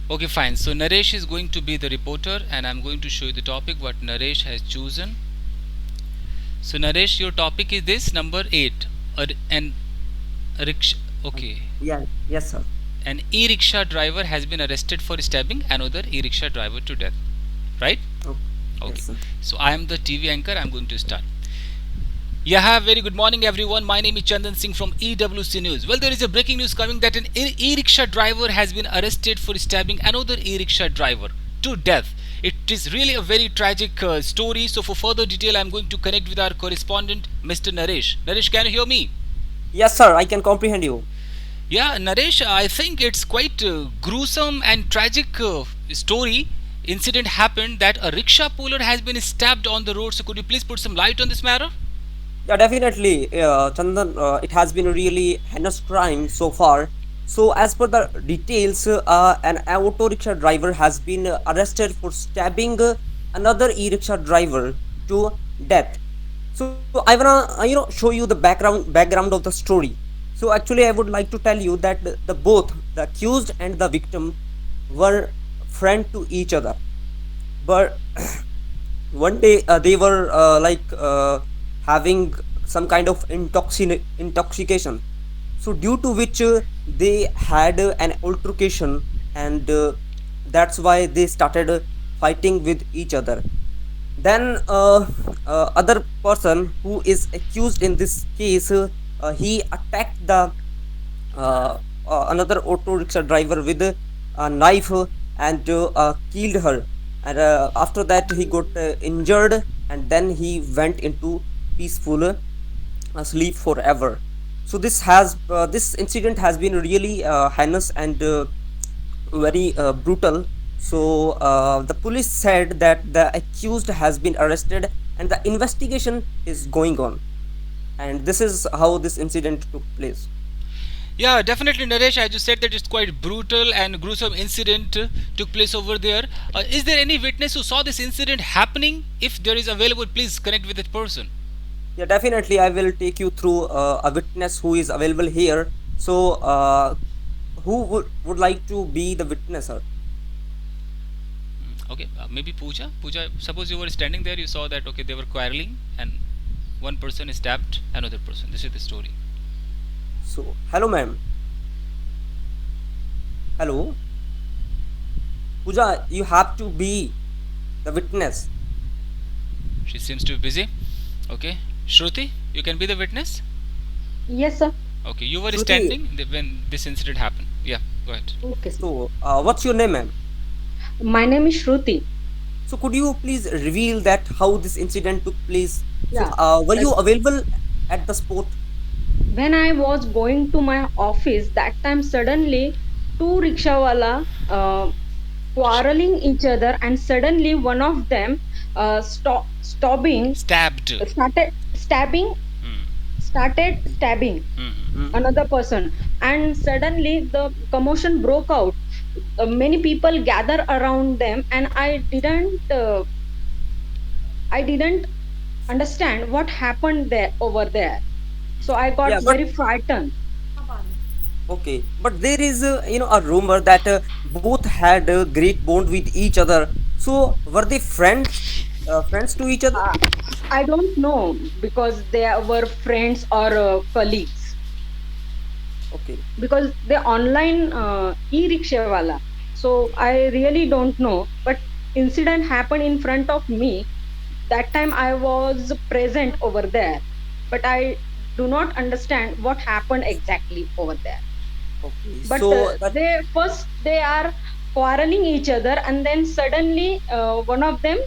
Okay, fine. So Naresh is going to be the reporter, and I'm going to show you the topic what Naresh has chosen. So Naresh, your topic is this number 8. An rickshaw. Okay. Yeah, yes, sir. An e-rickshaw driver has been arrested for stabbing another e-rickshaw driver to death. Right? Oh, Okay. yes, sir. So I am the TV anchor. I'm going to start. Yeah, very good morning, everyone. My name is Chandan Singh from EWC News. Well, there is a breaking news coming that an e-rickshaw driver has been arrested for stabbing another e-rickshaw driver to death. It is really a very tragic story. So, for further detail, I'm going to connect with our correspondent, Mr. Naresh. Naresh, can you hear me? Yes, sir. I can comprehend you. Yeah, Naresh, I think it's quite gruesome and tragic story. Incident happened that a rickshaw puller has been stabbed on the road. So, could you please put some light on this matter? Yeah, definitely, Chandan. It has been a really heinous crime so far. So, as per the details, an auto rickshaw driver has been arrested for stabbing another e-rickshaw driver to death. So, I wanna show you the background of the story. So, actually, I would like to tell you that the both the accused and the victim were friend to each other, but one day they were having some kind of intoxication, so due to which they had an altercation, and that's why they started fighting with each other. Then other person who is accused in this case, he attacked the another auto rickshaw driver with a knife, and killed her. And after that, he got injured, and then he went into peaceful sleep forever. So this incident has been really heinous and very brutal. So the police said that the accused has been arrested, and the investigation is going on. And this is how this incident took place. Yeah, definitely, Naresh. As you said, that it's quite brutal and gruesome incident took place over there. Is there any witness who saw this incident happening? If there is available, please connect with that person. Yeah, definitely. I will take you through a witness who is available here. So, who would like to be the witness, sir? Okay, maybe Pooja. Pooja, suppose you were standing there, you saw that okay, they were quarreling, and one person stabbed another person. This is the story. So, hello, ma'am. Hello, Pooja. You have to be the witness. She seems to be busy. Okay, Shruti, you can be the witness. Yes, sir. Okay, you were Shruti. standing when this incident happened. Yeah, go ahead. Okay, sir. So, what's your name, ma'am? My name is Shruti. So, could you please reveal that how this incident took place? So, Yeah. were uh, you available at the spot? When I was going to my office, that time suddenly two rickshawala quarreling each other, and suddenly one of them stopping Stabbed. stabbing Hmm. started stabbing Hmm. Hmm. another person, and suddenly the commotion broke out. Many people gather around them, and I didn't understand what happened there over there. So I got Yeah, but very frightened. okay, but there is a rumor that both had a great bond with each other. So were they friends to each other? uh, I don't know because they were friends or colleagues, Okay. because they online e-rickshaw wala. So I really don't know, but incident happened in front of me. That time I was present over there, but I do not understand what happened exactly over there. Okay. But So that they are quarreling each other, and then suddenly one of them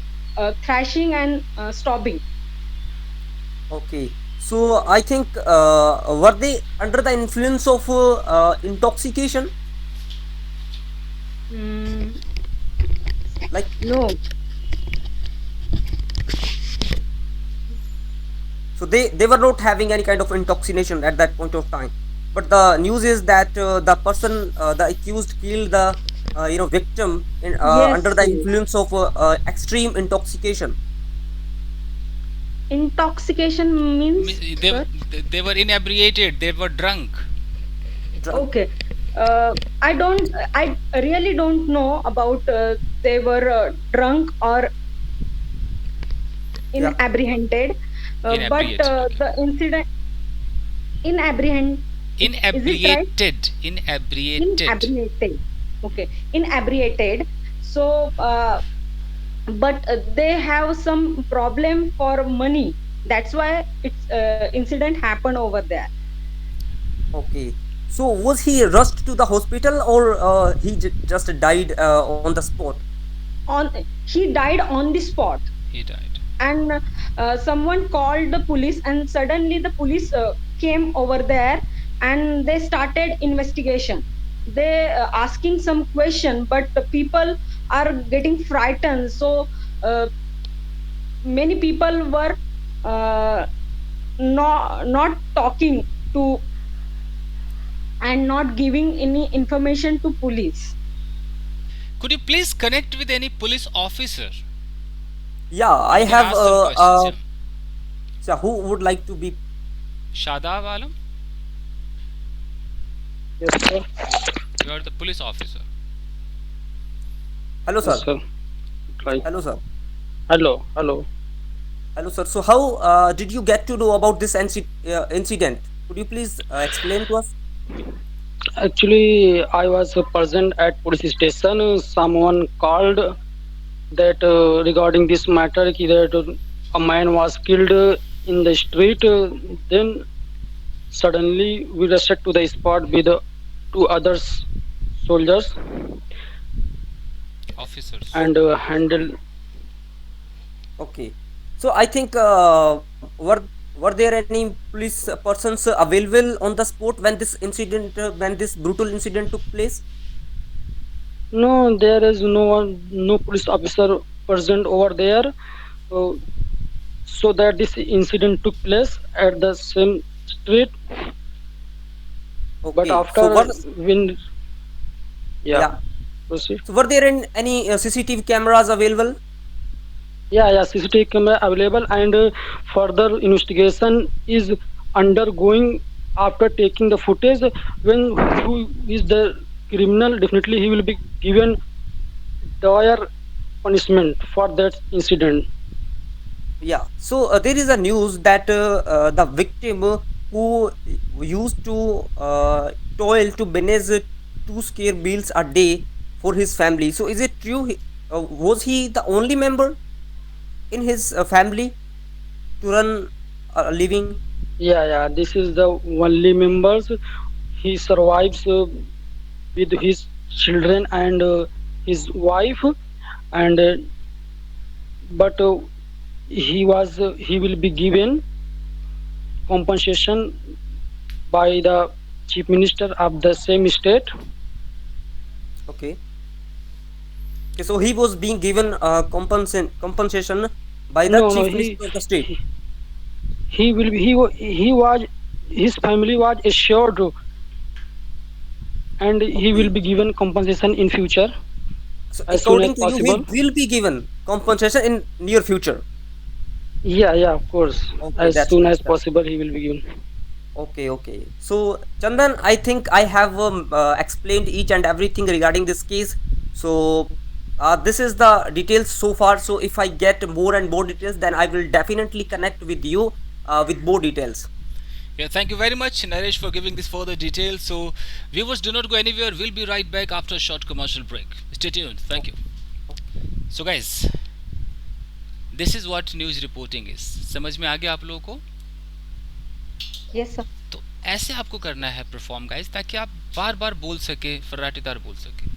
thrashing and stopping. okay. So I think were they under the influence of intoxication? mm, Like, no. so they were not having any kind of intoxication at that point of time. But the news is that the accused killed the victim under Yes, the yes. influence of extreme intoxication. Intoxication means, They, sir? they were inebriated, they were drunk. Drunk. Okay. I really don't know about they were drunk or Yeah. inapprehended, but Inebriate. Okay. the incident inapprehend is it right? Inebriated. Inebriated. Inebriated. Okay, inebriated. So, but they have some problem for money. That's why it's incident happened over there. Okay. So was he rushed to the hospital, or he just died on the spot? On He died on the spot, He died. and someone called the police, and suddenly the police came over there, and they started investigation. They asking some question, but the people are getting frightened. So many people were uh, not talking to and not giving any information to police. Could you please connect with any police officer? Yeah, I You can have. ask some questions. Yeah. So who would like to be? Shadab Alam, Yes, sir. you are the police officer. Hello, Yes, sir. sir. Right. Hello, sir. Hello. Hello. Hello, sir. So how did you get to know about this incident? Could you please explain to us? Actually, I was present at police station. Someone called that regarding this matter, that a man was killed in the street. Then suddenly we rushed to the spot with two others soldiers Officers. and handled. Okay. So I think were there any police persons available on the spot when this incident, when this brutal incident took place? No, there is no one, no police officer present over there. Uh, so that this incident took place at the same street. But Okay. So after what? when yeah, Yeah. proceed. So were there any CCTV cameras available? Yeah, CCTV camera available, and further investigation is undergoing after taking the footage. When who is the criminal, definitely he will be given dire punishment for that incident. Yeah. So there is a news that the victim who used to toil to manage two scare meals a day for his family. So is it true? Was he the only member in his family to run a living? Yeah, this is the only members. He survives with his children and his wife, and but he will be given compensation by the chief minister of the same state. Okay. Okay. So he was being given compensation by the No, chief minister of the state. he will be, he was his family was assured, and he will Okay. be given compensation in future So as soon as according to you, he possible. will be given compensation in near future. Yeah, of course. Okay, As that's soon nice. as possible, he will be given. Okay. So Chandan, I think I have explained each and everything regarding this case. So this is the details so far. So if I get more and more details, then I will definitely connect with you with more details. Yeah, thank you very much, Naresh, for giving this further details. So, viewers, do not go anywhere. We'll be right back after a short commercial break. Stay tuned. Thank you. So, guys, this is what news reporting is. समझ में आ गया आप लोगों को? Yes, sir. तो ऐसे आपको करना है परफॉर्म गाइस, ताकि आप बार बार बोल सके, फर्राटेदार बोल सके.